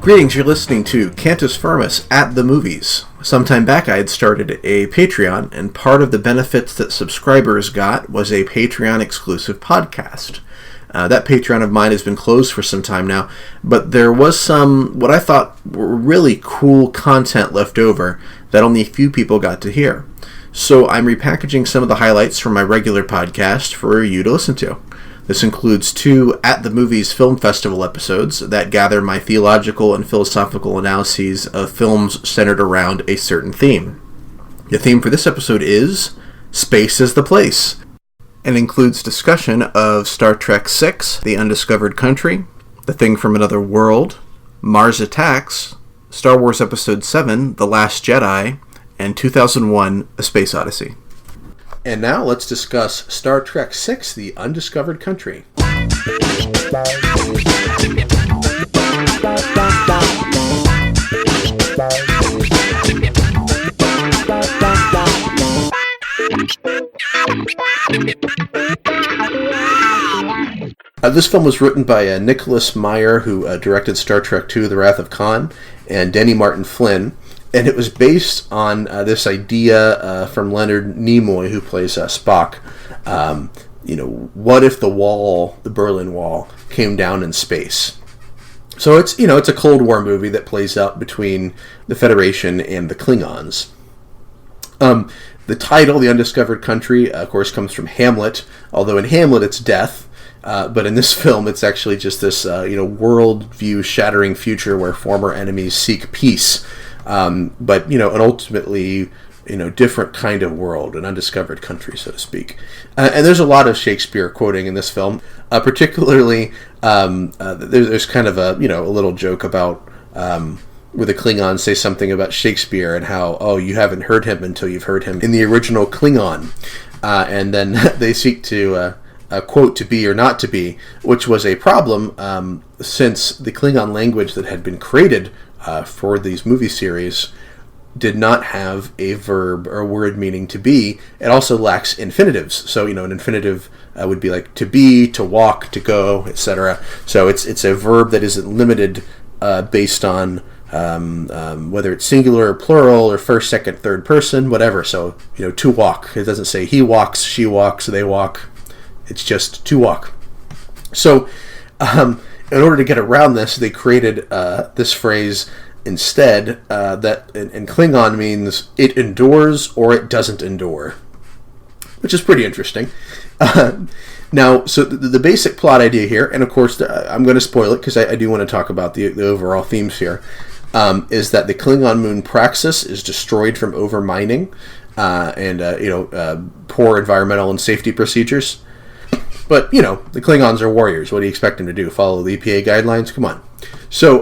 Greetings, you're listening to Cantus Firmus at the Movies. Some time back I had started a Patreon, and part of the benefits that subscribers got was a Patreon-exclusive podcast. That Patreon of mine has been closed for some time now, but there was some, what I thought were really cool content left over that only a few people got to hear. So I'm repackaging some of the highlights from my regular podcast for you to listen to. This includes 2 At the Movies Film Festival episodes that gather my theological and philosophical analyses of films centered around a certain theme. The theme for this episode is Space is the Place, and includes discussion of Star Trek VI, The Undiscovered Country, The Thing from Another World, Mars Attacks, Star Wars Episode 7, The Last Jedi, and 2001, A Space Odyssey. And now let's discuss Star Trek VI, The Undiscovered Country. This film was written by Nicholas Meyer, who directed Star Trek II, The Wrath of Khan, and Denny Martin Flynn. And it was based on this idea from Leonard Nimoy, who plays Spock. What if the Berlin Wall, came down in space? So it's a Cold War movie that plays out between the Federation and the Klingons. The title, The Undiscovered Country, of course, comes from Hamlet, although in Hamlet it's death. But in this film, it's actually just this, worldview-shattering future where former enemies seek peace. But an ultimately, different kind of world, an undiscovered country, so to speak. And there's a lot of Shakespeare quoting in this film, particularly, there's kind of a little joke about, where the Klingons say something about Shakespeare and how, you haven't heard him until you've heard him in the original Klingon. And then they seek to, quote, to be or not to be, which was a problem, since the Klingon language that had been created for these movie series did not have a verb or word meaning to be. It also lacks infinitives. So, an infinitive would be like to be, to walk, to go, etc. So it's a verb that isn't limited based on whether it's singular or plural or first, second, third person, whatever. So, to walk. It doesn't say he walks, she walks, they walk. It's just to walk. So, in order to get around this, they created this phrase instead that in Klingon means it endures or it doesn't endure, which is pretty interesting. Now, so the basic plot idea here, and of course I'm going to spoil it because I do want to talk about the overall themes here, is that the Klingon moon Praxis is destroyed from overmining and poor environmental and safety procedures. But, the Klingons are warriors. What do you expect them to do? Follow the EPA guidelines? Come on. So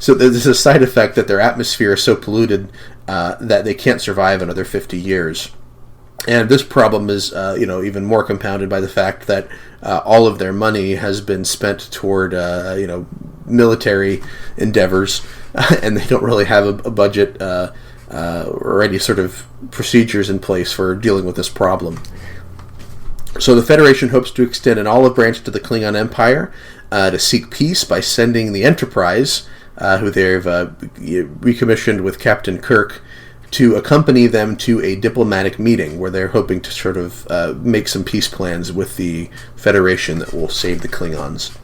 there's a side effect that their atmosphere is so polluted that they can't survive another 50 years. And this problem is, even more compounded by the fact that all of their money has been spent toward, military endeavors, and they don't really have a budget or any sort of procedures in place for dealing with this problem. So the Federation hopes to extend an olive branch to the Klingon Empire to seek peace by sending the Enterprise, who they've recommissioned with Captain Kirk, to accompany them to a diplomatic meeting where they're hoping to sort of make some peace plans with the Federation that will save the Klingons.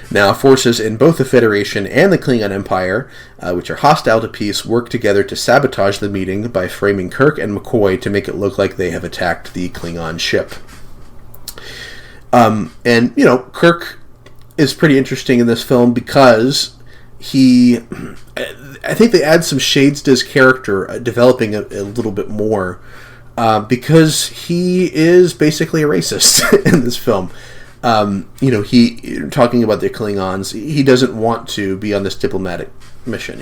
Now, forces in both the Federation and the Klingon Empire, which are hostile to peace, work together to sabotage the meeting by framing Kirk and McCoy to make it look like they have attacked the Klingon ship. Kirk is pretty interesting in this film because I think they add some shades to his character, developing a little bit more, because he is basically a racist in this film. He talking about the Klingons, he doesn't want to be on this diplomatic mission.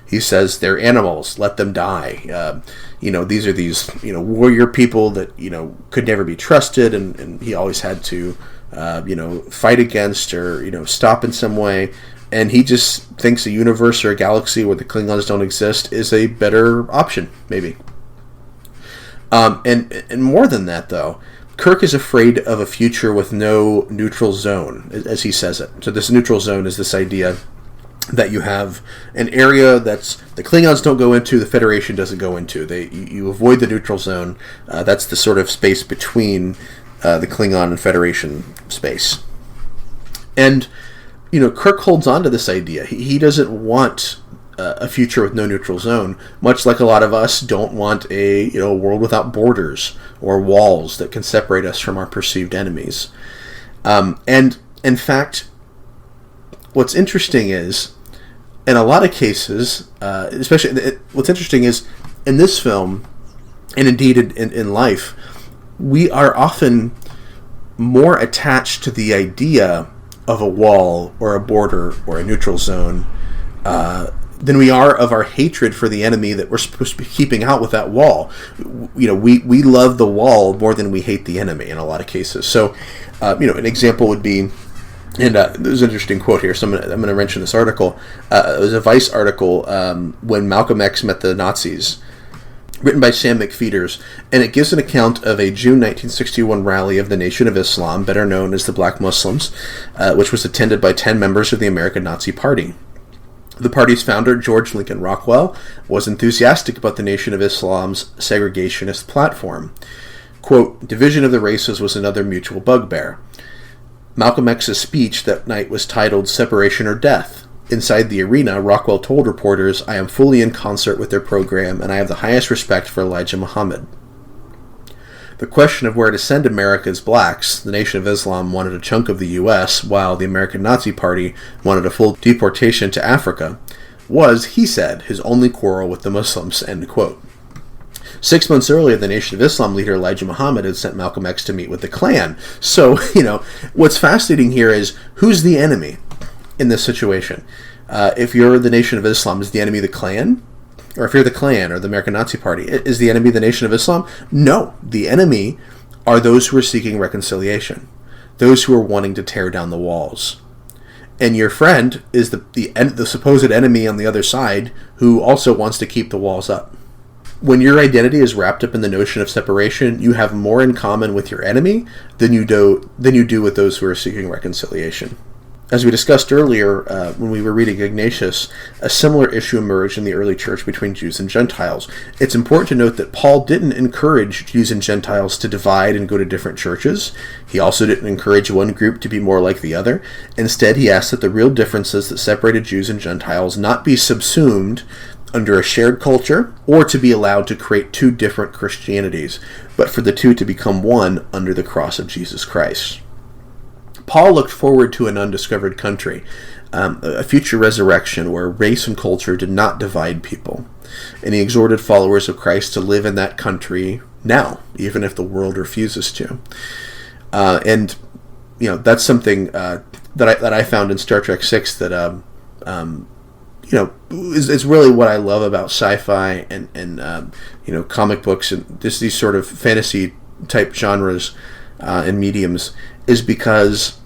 He says they're animals, let them die. These are these warrior people that could never be trusted, and he always had to fight against or stop in some way. And he just thinks a universe or a galaxy where the Klingons don't exist is a better option, maybe. And more than that, though, Kirk is afraid of a future with no neutral zone, as he says it. So this neutral zone is this idea that you have an area that's the Klingons don't go into, the Federation doesn't go into. You avoid the neutral zone. That's the sort of space between the Klingon and Federation space. And, Kirk holds on to this idea. He doesn't want a future with no neutral zone, much like a lot of us don't want a world without borders or walls that can separate us from our perceived enemies. And, in fact, what's interesting is, in a lot of cases, what's interesting is, in this film, and indeed in life, we are often more attached to the idea of a wall or a border or a neutral zone than we are of our hatred for the enemy that we're supposed to be keeping out with that wall. We love the wall more than we hate the enemy in a lot of cases. So, an example would be, and there's an interesting quote here, so I'm going to mention this article. It was a Vice article when Malcolm X met the Nazis, written by Sam McFeeters, and it gives an account of a June 1961 rally of the Nation of Islam, better known as the Black Muslims, which was attended by 10 members of the American Nazi Party. The party's founder, George Lincoln Rockwell, was enthusiastic about the Nation of Islam's segregationist platform. Quote, "Division of the races was another mutual bugbear." Malcolm X's speech that night was titled "Separation or Death." Inside the arena, Rockwell told reporters, "I am fully in concert with their program, and I have the highest respect for Elijah Muhammad." The question of where to send America's blacks, the Nation of Islam wanted a chunk of the U.S., while the American Nazi Party wanted a full deportation to Africa, was, he said, his only quarrel with the Muslims, end quote. 6 months earlier, the Nation of Islam leader Elijah Muhammad had sent Malcolm X to meet with the Klan. So, what's fascinating here is, who's the enemy in this situation? If you're the Nation of Islam, is the enemy the Klan? Or if you're the Klan or the American Nazi Party, is the enemy the Nation of Islam? No. The enemy are those who are seeking reconciliation, those who are wanting to tear down the walls. And your friend is the supposed enemy on the other side who also wants to keep the walls up. When your identity is wrapped up in the notion of separation, you have more in common with your enemy than you do with those who are seeking reconciliation. As we discussed earlier when we were reading Ignatius, a similar issue emerged in the early church between Jews and Gentiles. It's important to note that Paul didn't encourage Jews and Gentiles to divide and go to different churches. He also didn't encourage one group to be more like the other. Instead, he asked that the real differences that separated Jews and Gentiles not be subsumed under a shared culture, or to be allowed to create two different Christianities, but for the two to become one under the cross of Jesus Christ. Paul looked forward to an undiscovered country, a future resurrection where race and culture did not divide people, and he exhorted followers of Christ to live in that country now, even if the world refuses to. That's something that I found in Star Trek VI that is really what I love about sci-fi and comic books and just these sort of fantasy type genres and mediums, is because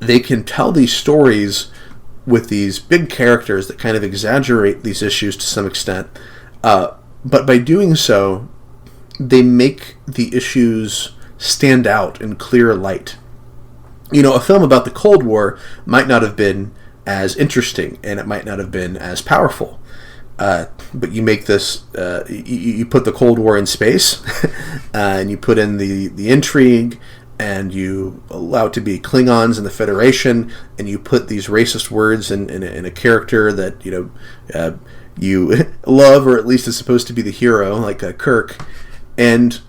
they can tell these stories with these big characters that kind of exaggerate these issues to some extent, but by doing so, they make the issues stand out in clear light. A film about the Cold War might not have been as interesting, and it might not have been as powerful. But you make this, you put the Cold War in space, and you put in the intrigue, and you allow it to be Klingons and the Federation, and you put these racist words in a character that you love, or at least is supposed to be the hero, like Kirk, and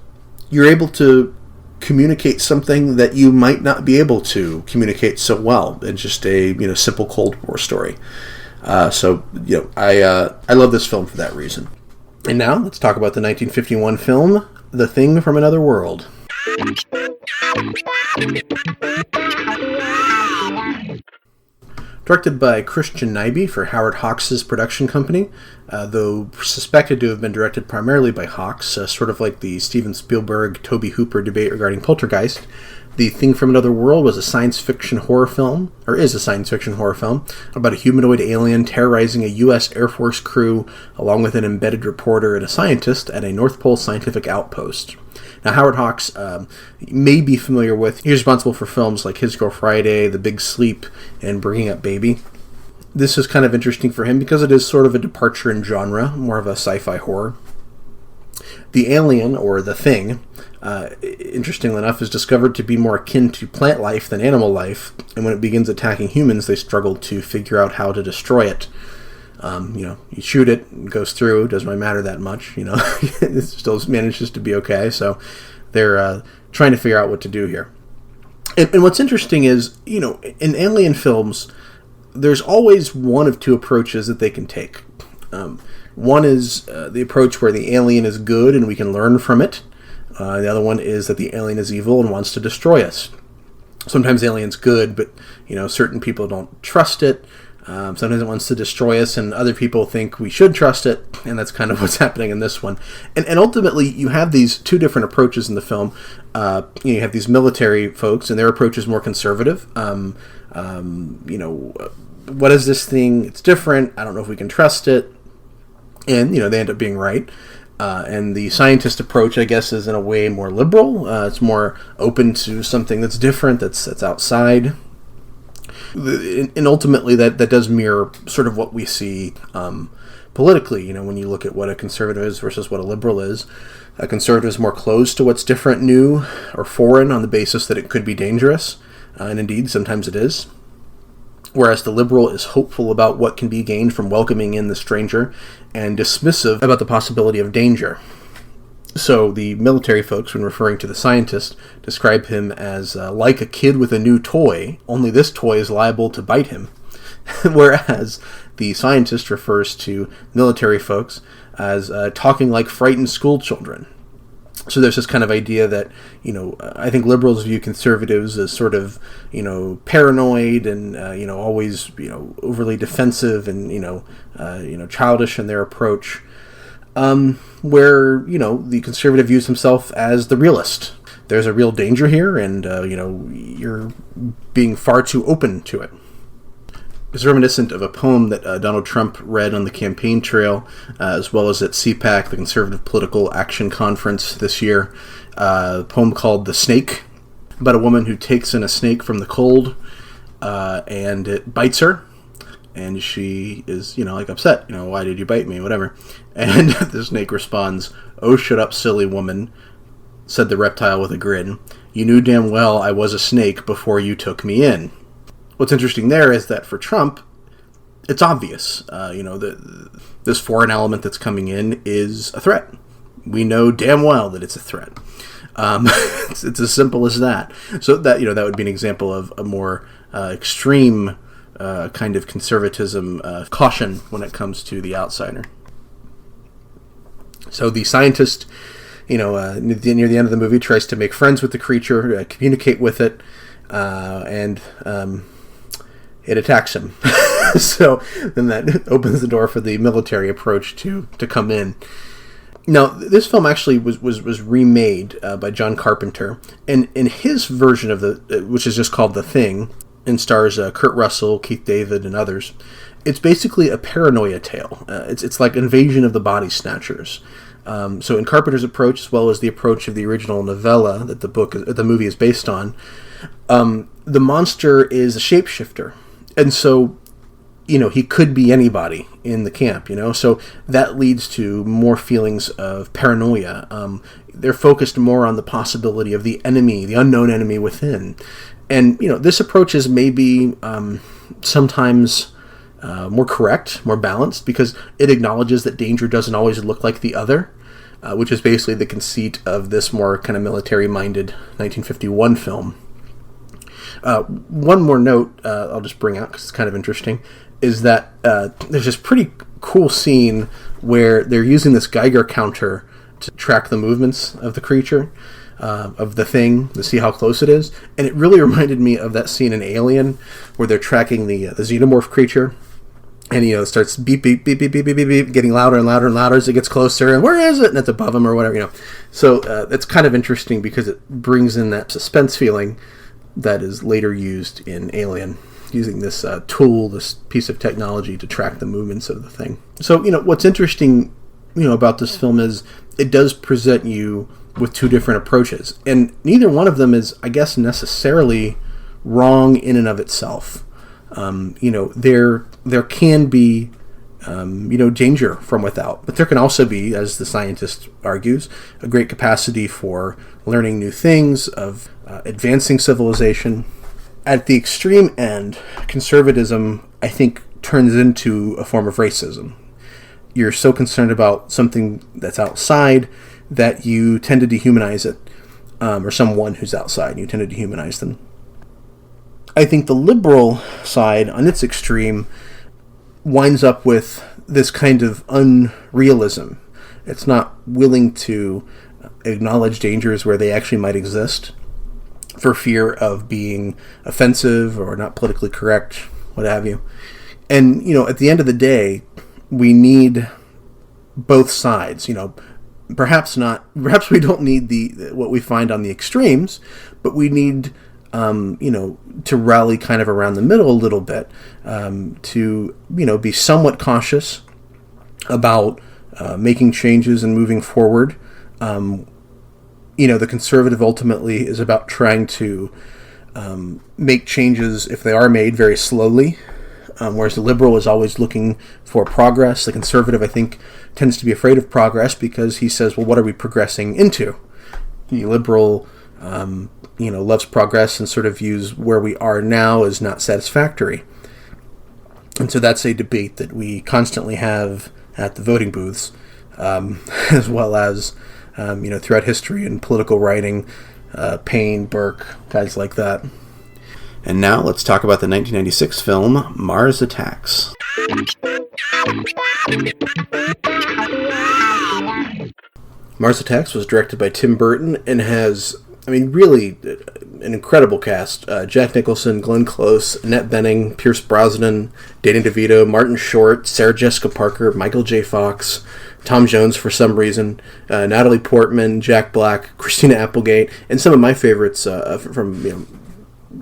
you're able to communicate something that you might not be able to communicate so well in just a simple Cold War story. I love this film for that reason. And now let's talk about the 1951 film The Thing from Another World. Directed by Christian Nyby for Howard Hawks' production company, though suspected to have been directed primarily by Hawks, sort of like the Steven Spielberg-Tobe Hooper debate regarding Poltergeist. The Thing from Another World was a science fiction horror film, or is a science fiction horror film, about a humanoid alien terrorizing a U.S. Air Force crew, along with an embedded reporter and a scientist at a North Pole scientific outpost. Now, Howard Hawks may be familiar with, he's responsible for films like His Girl Friday, The Big Sleep, and Bringing Up Baby. This is kind of interesting for him because it is sort of a departure in genre, more of a sci-fi horror. The alien, or the thing, interestingly enough, is discovered to be more akin to plant life than animal life, and when it begins attacking humans, they struggle to figure out how to destroy it. You shoot it, it goes through, it doesn't really matter that much, it still manages to be okay, so they're trying to figure out what to do here. And what's interesting is, in alien films, there's always one of two approaches that they can take. One is the approach where the alien is good and we can learn from it. The other one is that the alien is evil and wants to destroy us. Sometimes the alien's good, but certain people don't trust it. Sometimes it wants to destroy us, and other people think we should trust it, and that's kind of what's happening in this one. And ultimately, you have these two different approaches in the film. You have these military folks, and their approach is more conservative. What is this thing? It's different. I don't know if we can trust it. And, they end up being right. And the scientist approach, I guess, is in a way more liberal. It's more open to something that's different, that's outside. And ultimately, that does mirror sort of what we see politically. When you look at what a conservative is versus what a liberal is. A conservative is more closed to what's different, new, or foreign on the basis that it could be dangerous. And indeed, sometimes it is. Whereas the liberal is hopeful about what can be gained from welcoming in the stranger and dismissive about the possibility of danger. So the military folks, when referring to the scientist, describe him as like a kid with a new toy, only this toy is liable to bite him. Whereas the scientist refers to military folks as talking like frightened school children. So there's this kind of idea that, I think liberals view conservatives as sort of, paranoid and, always, overly defensive and, childish in their approach. Where, the conservative views himself as the realist. There's a real danger here, and, you're being far too open to it. It's reminiscent of a poem that Donald Trump read on the campaign trail, as well as at CPAC, the Conservative Political Action Conference this year. A poem called The Snake, about a woman who takes in a snake from the cold, and it bites her. And she is, upset. Why did you bite me? Whatever. And the snake responds, "Oh, shut up, silly woman," said the reptile with a grin. "You knew damn well I was a snake before you took me in." What's interesting there is that for Trump, it's obvious. This foreign element that's coming in is a threat. We know damn well that it's a threat. It's as simple as that. So that that would be an example of a more extreme kind of conservatism, caution when it comes to the outsider. So the scientist, near the end of the movie, tries to make friends with the creature, communicate with it, and it attacks him. So then that opens the door for the military approach to come in. Now, this film actually was remade by John Carpenter, and in his version of which is just called The Thing, and stars Kurt Russell, Keith David, and others. It's basically a paranoia tale. It's like Invasion of the Body Snatchers. So in Carpenter's approach, as well as the approach of the original novella that the movie is based on, the monster is a shapeshifter, and so he could be anybody in the camp. So that leads to more feelings of paranoia. They're focused more on the possibility of the enemy, the unknown enemy within. And, this approach is maybe sometimes more correct, more balanced, because it acknowledges that danger doesn't always look like the other, which is basically the conceit of this more kind of military-minded 1951 film. One more note I'll just bring out because it's kind of interesting, is that there's this pretty cool scene where they're using this Geiger counter to track the movements of the creature. Of the thing, to see how close it is. And it really reminded me of that scene in Alien where they're tracking the xenomorph creature, and it starts beep, beep, beep, beep, beep, beep, beep, beep, getting louder and louder and louder as it gets closer, and where is it? And it's above them or whatever, So it's kind of interesting because it brings in that suspense feeling that is later used in Alien, using this tool, this piece of technology to track the movements of the thing. So, what's interesting, about this film is it does present you with two different approaches, and neither one of them is, I guess, necessarily wrong in and of itself. there can be danger from without, but there can also be, as the scientist argues, a great capacity for learning new things, of advancing civilization. At the extreme end, conservatism, I think, turns into a form of racism. You're so concerned about something that's outside that you tend to dehumanize it, or someone who's outside, you tend to dehumanize them. I think the liberal side, on its extreme, winds up with this kind of unrealism. It's not willing to acknowledge dangers where they actually might exist for fear of being offensive or not politically correct, what have you. And, at the end of the day, we need both sides. Perhaps we don't need what we find on the extremes, but we need to rally kind of around the middle a little bit, to be somewhat cautious about making changes and moving forward. The conservative ultimately is about trying to make changes, if they are made, very slowly, whereas the liberal is always looking for progress. The conservative, I think, tends to be afraid of progress because he says, well, what are we progressing into? The liberal loves progress and sort of views where we are now as not satisfactory. And so that's a debate that we constantly have at the voting booths, as well as, throughout history and political writing, Paine, Burke, guys like that. And now let's talk about the 1996 film Mars Attacks. Mars Attacks was directed by Tim Burton and has, really an incredible cast. Jack Nicholson, Glenn Close, Annette Bening, Pierce Brosnan, Danny DeVito, Martin Short, Sarah Jessica Parker, Michael J. Fox, Tom Jones for some reason, Natalie Portman, Jack Black, Christina Applegate, and some of my favorites from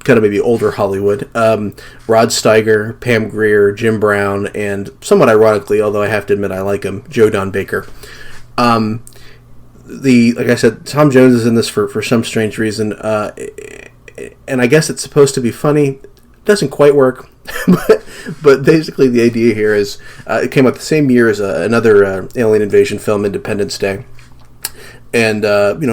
kind of maybe older Hollywood, Rod Steiger, Pam Grier, Jim Brown, and somewhat ironically, although I have to admit I like him, Joe Don Baker. Like I said, Tom Jones is in this for some strange reason, and I guess it's supposed to be funny. It doesn't quite work, but basically the idea here is it came out the same year as another alien invasion film, Independence Day, and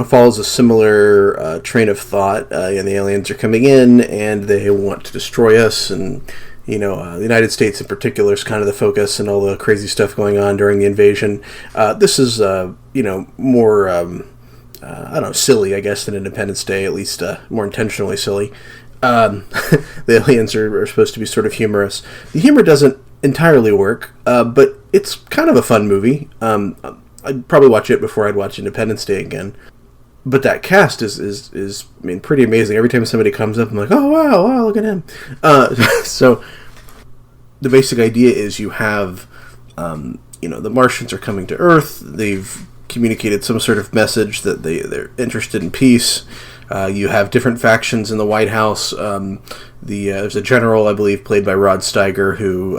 follows a similar train of thought. And the aliens are coming in, and they want to destroy us, and the United States in particular is kind of the focus, and all the crazy stuff going on during the invasion. This is more silly, I guess, than Independence Day, at least more intentionally silly. The aliens are supposed to be sort of humorous. The humor doesn't entirely work, but it's kind of a fun movie. I'd probably watch it before I'd watch Independence Day again. But that cast is pretty amazing. Every time somebody comes up, I'm like, oh, wow, look at him. So the basic idea is you have, the Martians are coming to Earth. They've communicated some sort of message that they're interested in peace. You have different factions in the White House. There's a general, I believe, played by Rod Steiger, who,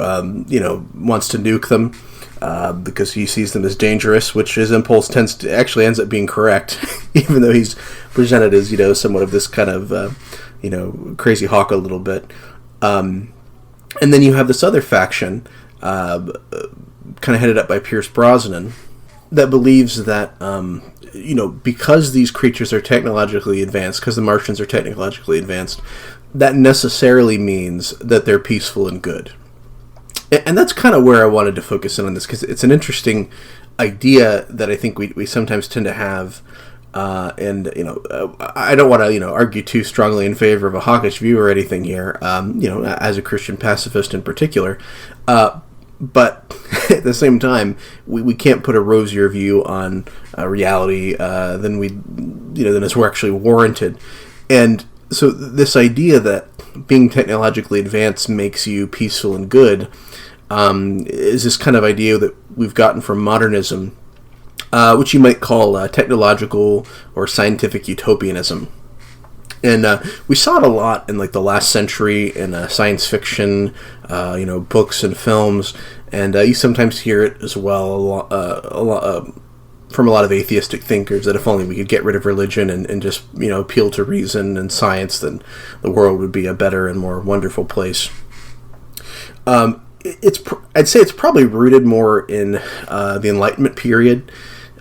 wants to nuke them. Because he sees them as dangerous, which his impulse actually ends up being correct, even though he's presented as, somewhat of this kind of, crazy hawk a little bit. And then you have this other faction, kind of headed up by Pierce Brosnan, that believes that, because these creatures are technologically advanced, because the Martians are technologically advanced, that necessarily means that they're peaceful and good. And that's kind of where I wanted to focus in on this, because it's an interesting idea that I think we sometimes tend to have, and I don't want to argue too strongly in favor of a hawkish view or anything here, as a Christian pacifist in particular, but at the same time we can't put a rosier view on reality than is actually warranted. And so this idea that being technologically advanced makes you peaceful and good is this kind of idea that we've gotten from modernism, which you might call technological or scientific utopianism. And we saw it a lot in the last century in science fiction, books and films, and you sometimes hear it as well from a lot of atheistic thinkers, that if only we could get rid of religion and just appeal to reason and science, then the world would be a better and more wonderful place. I'd say it's probably rooted more in the Enlightenment period,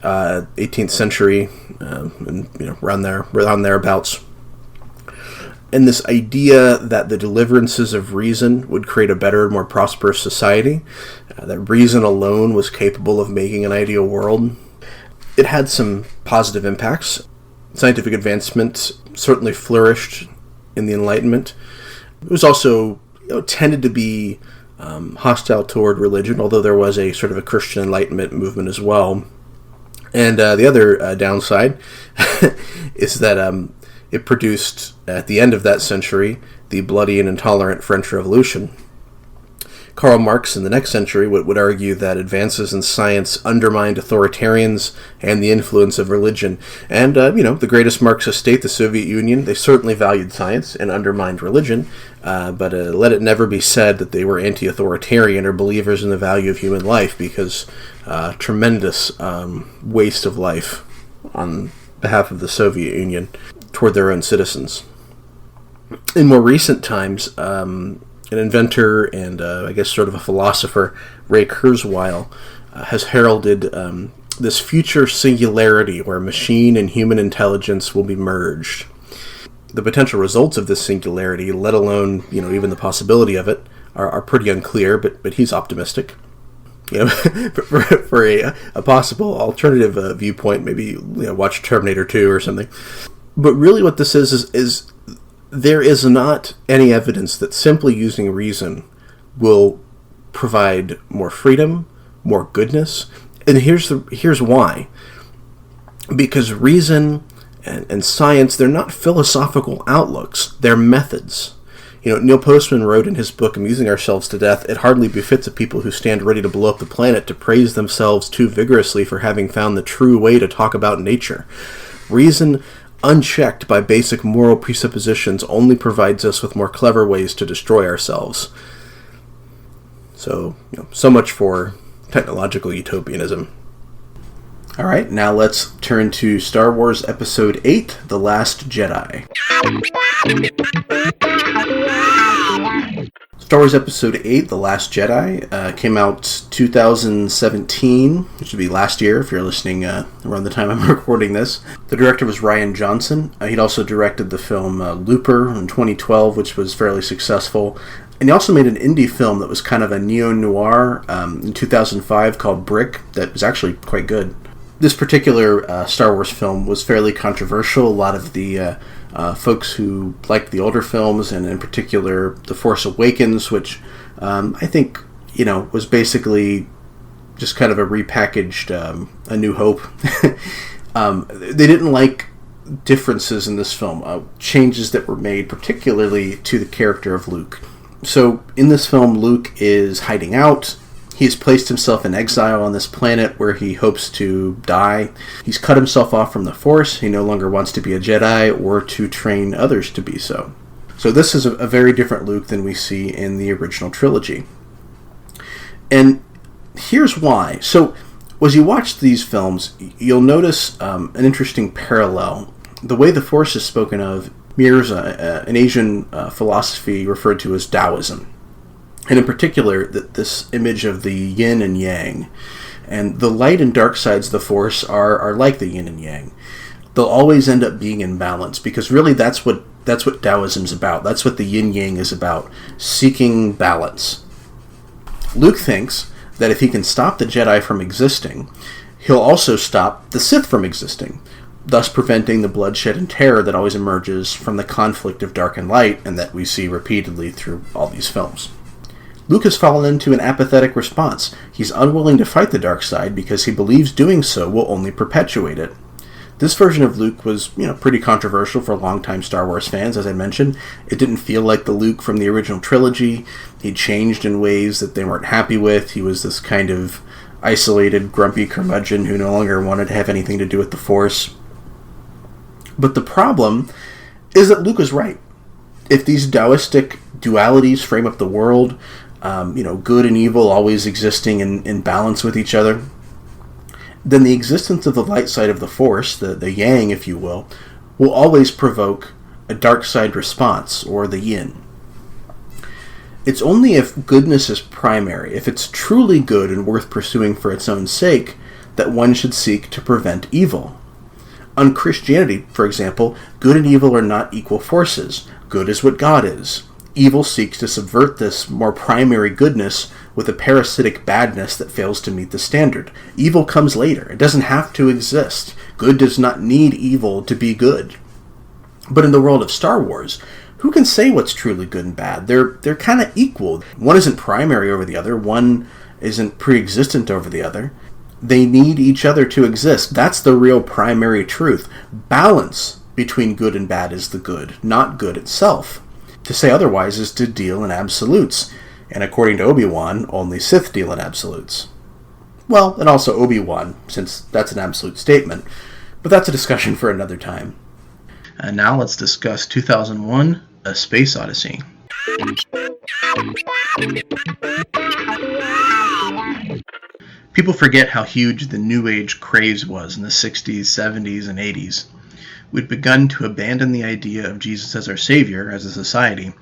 18th century, and around thereabouts. And this idea that the deliverances of reason would create a better, more prosperous society, that reason alone was capable of making an ideal world. It had some positive impacts. Scientific advancement certainly flourished in the Enlightenment. It was also tended to be hostile toward religion, although there was a sort of a Christian Enlightenment movement as well. And the other downside is that it produced, at the end of that century, the bloody and intolerant French Revolution. Karl Marx in the next century would argue that advances in science undermined authoritarians and the influence of religion. And, the greatest Marxist state, the Soviet Union, they certainly valued science and undermined religion, but let it never be said that they were anti-authoritarian or believers in the value of human life, because tremendous waste of life on behalf of the Soviet Union toward their own citizens. In more recent times, an inventor and I guess sort of a philosopher, Ray Kurzweil, has heralded this future singularity where machine and human intelligence will be merged. The potential results of this singularity, let alone even the possibility of it, are pretty unclear. But he's optimistic. For a possible alternative viewpoint, maybe watch Terminator 2 or something. But really, what this is there is not any evidence that simply using reason will provide more freedom, more goodness. And here's why. Because reason and science, they're not philosophical outlooks, they're methods. Neil Postman wrote in his book, Amusing Ourselves to Death, it hardly befits a people who stand ready to blow up the planet to praise themselves too vigorously for having found the true way to talk about nature. Reason, unchecked by basic moral presuppositions, only provides us with more clever ways to destroy ourselves. So, so much for technological utopianism. All right, now let's turn to Star Wars Episode 8, The Last Jedi. Star Wars Episode 8, The Last Jedi, came out 2017, which would be last year if you're listening around the time I'm recording this. The director was Rian Johnson. He'd also directed the film Looper in 2012, which was fairly successful. And he also made an indie film that was kind of a neo-noir in 2005 called Brick that was actually quite good. This particular Star Wars film was fairly controversial. A lot of the folks who liked the older films, and in particular The Force Awakens, which I think, was basically just kind of a repackaged A New Hope. They didn't like differences in this film, changes that were made particularly to the character of Luke. So in this film, Luke is hiding out. He's placed himself in exile on this planet where he hopes to die. He's cut himself off from the Force. He no longer wants to be a Jedi or to train others to be so. So this is a very different Luke than we see in the original trilogy. And here's why. So as you watch these films, you'll notice an interesting parallel. The way the Force is spoken of mirrors an Asian philosophy referred to as Taoism. And in particular, this image of the yin and yang. And the light and dark sides of the Force are like the yin and yang. They'll always end up being in balance, because really that's what Taoism's about. That's what the yin-yang is about, seeking balance. Luke thinks that if he can stop the Jedi from existing, he'll also stop the Sith from existing, thus preventing the bloodshed and terror that always emerges from the conflict of dark and light, and that we see repeatedly through all these films. Luke has fallen into an apathetic response. He's unwilling to fight the dark side because he believes doing so will only perpetuate it. This version of Luke was, pretty controversial for longtime Star Wars fans, as I mentioned. It didn't feel like the Luke from the original trilogy. He changed in ways that they weren't happy with. He was this kind of isolated, grumpy curmudgeon who no longer wanted to have anything to do with the Force. But the problem is that Luke was right. If these Taoistic dualities frame up the world, good and evil always existing in balance with each other, then the existence of the light side of the Force, the yang, if you will always provoke a dark side response, or the yin. It's only if goodness is primary, if it's truly good and worth pursuing for its own sake, that one should seek to prevent evil. On Christianity, for example, good and evil are not equal forces. Good is what God is. Evil seeks to subvert this more primary goodness with a parasitic badness that fails to meet the standard. Evil comes later. It doesn't have to exist. Good does not need evil to be good. But in the world of Star Wars, who can say what's truly good and bad? They're kind of equal. One isn't primary over the other. One isn't pre-existent over the other. They need each other to exist. That's the real primary truth. Balance between good and bad is the good, not good itself. To say otherwise is to deal in absolutes, and according to Obi-Wan, only Sith deal in absolutes. Well, and also Obi-Wan, since that's an absolute statement, but that's a discussion for another time. And now let's discuss 2001, A Space Odyssey. People forget how huge the New Age craze was in the 60s, 70s, and 80s. We'd begun to abandon the idea of Jesus as our Savior, as a society,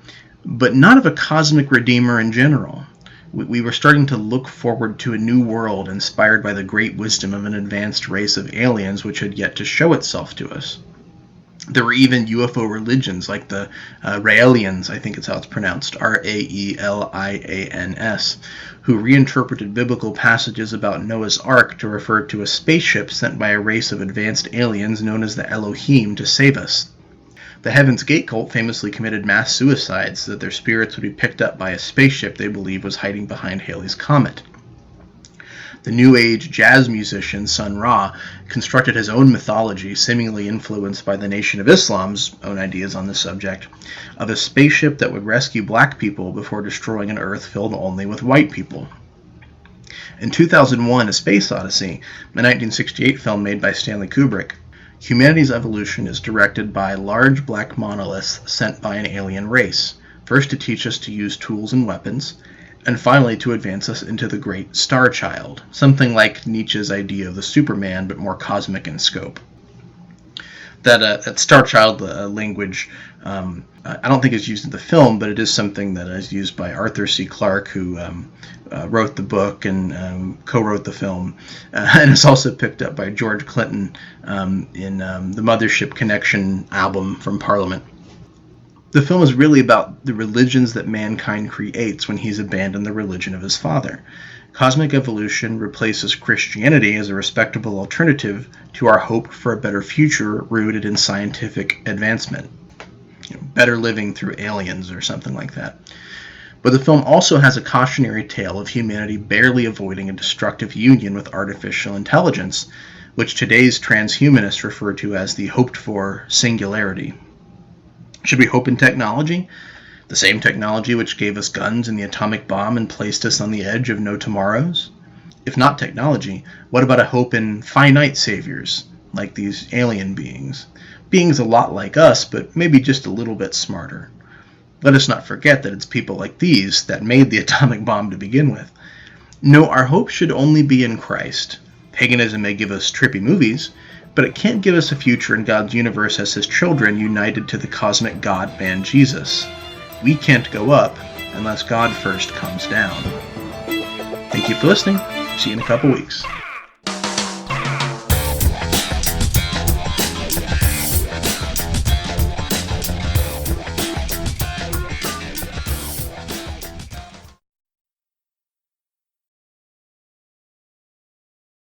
but not of a cosmic Redeemer in general. We were starting to look forward to a new world inspired by the great wisdom of an advanced race of aliens which had yet to show itself to us. There were even UFO religions like the Raelians, I think it's how it's pronounced, Raelians, who reinterpreted biblical passages about Noah's Ark to refer to a spaceship sent by a race of advanced aliens known as the Elohim to save us. The Heaven's Gate cult famously committed mass suicides so that their spirits would be picked up by a spaceship they believed was hiding behind Halley's Comet. The New Age jazz musician Sun Ra constructed his own mythology, seemingly influenced by the Nation of Islam's own ideas on the subject, of a spaceship that would rescue black people before destroying an Earth filled only with white people. In 2001, A Space Odyssey, a 1968 film made by Stanley Kubrick, humanity's evolution is directed by large black monoliths sent by an alien race, first to teach us to use tools and weapons, and finally to advance us into the great Star Child, something like Nietzsche's idea of the Superman, but more cosmic in scope. That Star Child language, I don't think is used in the film, but it is something that is used by Arthur C. Clarke, who wrote the book and co-wrote the film, and it's also picked up by George Clinton in the Mothership Connection album from Parliament. The film is really about the religions that mankind creates when he's abandoned the religion of his father. Cosmic evolution replaces Christianity as a respectable alternative to our hope for a better future rooted in scientific advancement. Better living through aliens or something like that. But the film also has a cautionary tale of humanity barely avoiding a destructive union with artificial intelligence, which today's transhumanists refer to as the hoped-for singularity. Should we hope in technology? The same technology which gave us guns and the atomic bomb and placed us on the edge of no tomorrows? If not technology, what about a hope in finite saviors, like these alien beings? Beings a lot like us, but maybe just a little bit smarter. Let us not forget that it's people like these that made the atomic bomb to begin with. No, our hope should only be in Christ. Paganism may give us trippy movies, but it can't give us a future in God's universe as his children united to the cosmic God-man Jesus. We can't go up unless God first comes down. Thank you for listening. See you in a couple weeks.